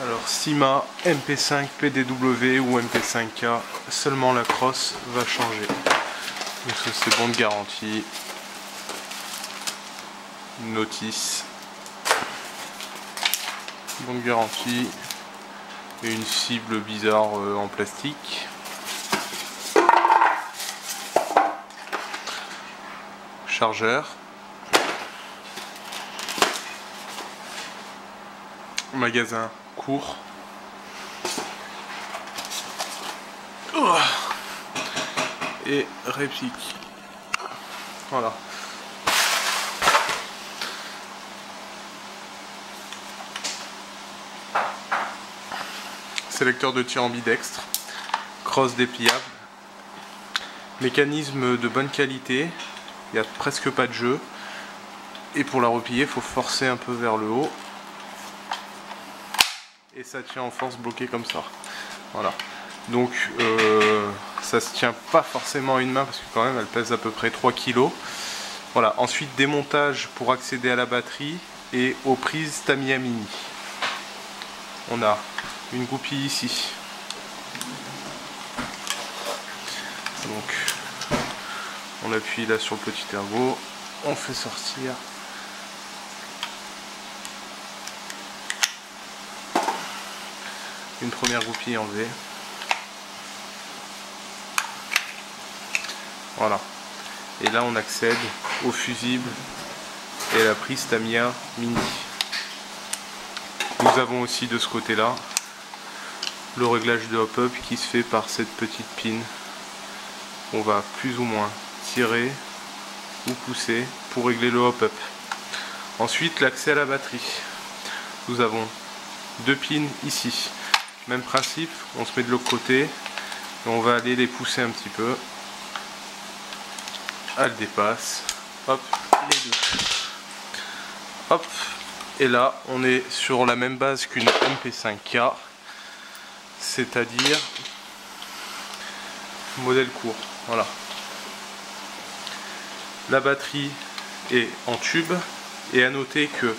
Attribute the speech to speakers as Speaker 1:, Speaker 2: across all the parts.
Speaker 1: Alors Syma MP5 PDW ou MP5K, seulement la crosse va changer. Donc ça c'est bon de garantie. Notice. Bon de garantie. Et une cible bizarre en plastique. Chargeur. Magasin court. Et réplique. Voilà. Sélecteur de tir ambidextre. Crosse dépliable. Mécanisme de bonne qualité. Il n'y a presque pas de jeu. Et pour la replier, il faut forcer un peu vers le haut. Et ça tient en force bloquée comme ça. Voilà. Donc ça se tient pas forcément à une main parce que quand même elle pèse à peu près 3 kg. Voilà. Ensuite démontage pour accéder à la batterie et aux prises Tamiya Mini. On a une goupille ici. Donc on appuie là sur le petit ergot, on fait sortir. Une première goupille enlevée. Voilà. Et là on accède au fusible et à la prise Tamiya Mini. Nous avons aussi de ce côté là le réglage de hop-up qui se fait par cette petite pin. On va plus ou moins tirer ou pousser pour régler le hop-up. Ensuite l'accès à la batterie. Nous avons deux pins ici. Même principe, on se met de l'autre côté et on va aller les pousser un petit peu. Elle dépasse. Hop, les deux. Hop, et là on est sur la même base qu'une MP5K, c'est-à-dire modèle court. Voilà. La batterie est en tube et à noter que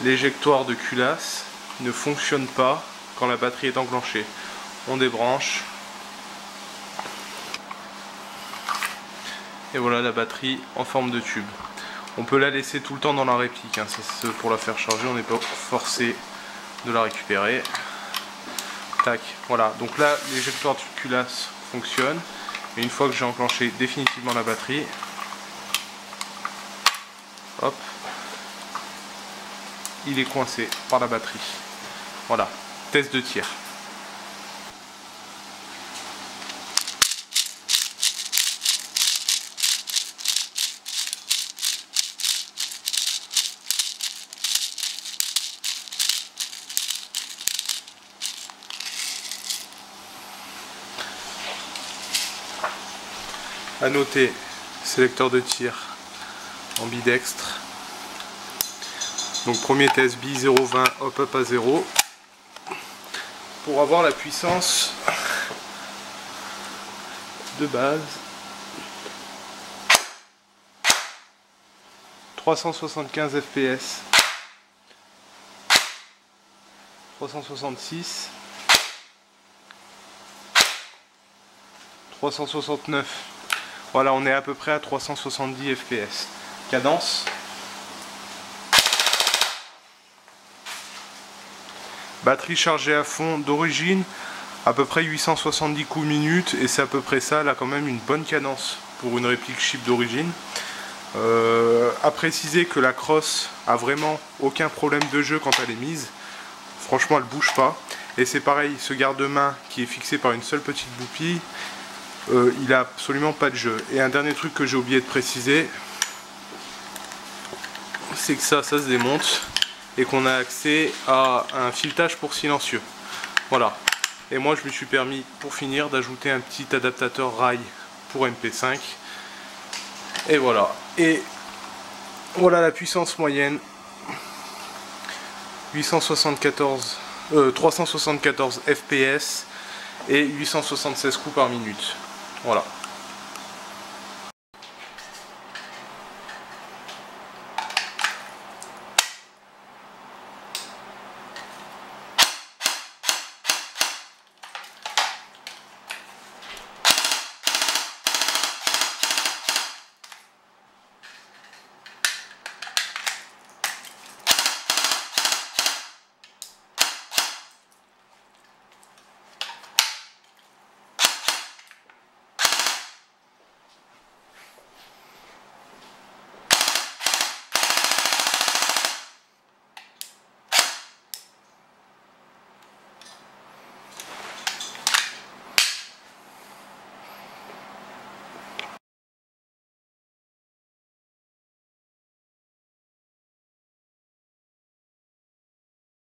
Speaker 1: l'éjectoire de culasse ne fonctionne pas quand la batterie est enclenchée. On débranche. Et voilà la batterie en forme de tube. On peut la laisser tout le temps dans la réplique. Hein. Pour la faire charger, on n'est pas forcé de la récupérer. Tac. Voilà. Donc là, l'éjectoire de culasse fonctionne. Et une fois que j'ai enclenché définitivement la batterie, hop, il est coincé par la batterie. Voilà. Test de tir. À noter, sélecteur de tir ambidextre. Donc premier test bi 0,20 hop-up à 0. Pour avoir la puissance de base 375 fps, 366, 369. Voilà, on est à peu près à 370 fps. Cadence. Batterie chargée à fond d'origine, à peu près 870 coups minute, et c'est à peu près ça, là quand même une bonne cadence pour une réplique chip d'origine. À préciser que la crosse a vraiment aucun problème de jeu quand elle est mise. Franchement elle bouge pas. Et c'est pareil, ce garde-main qui est fixé par une seule petite goupille, il a absolument pas de jeu. Et un dernier truc que j'ai oublié de préciser, c'est que ça se démonte. Et qu'on a accès à un filetage pour silencieux. Voilà. Et moi je me suis permis pour finir d'ajouter un petit adaptateur rail pour MP5. Et voilà. Et voilà la puissance moyenne. 374 fps et 876 coups par minute. Voilà.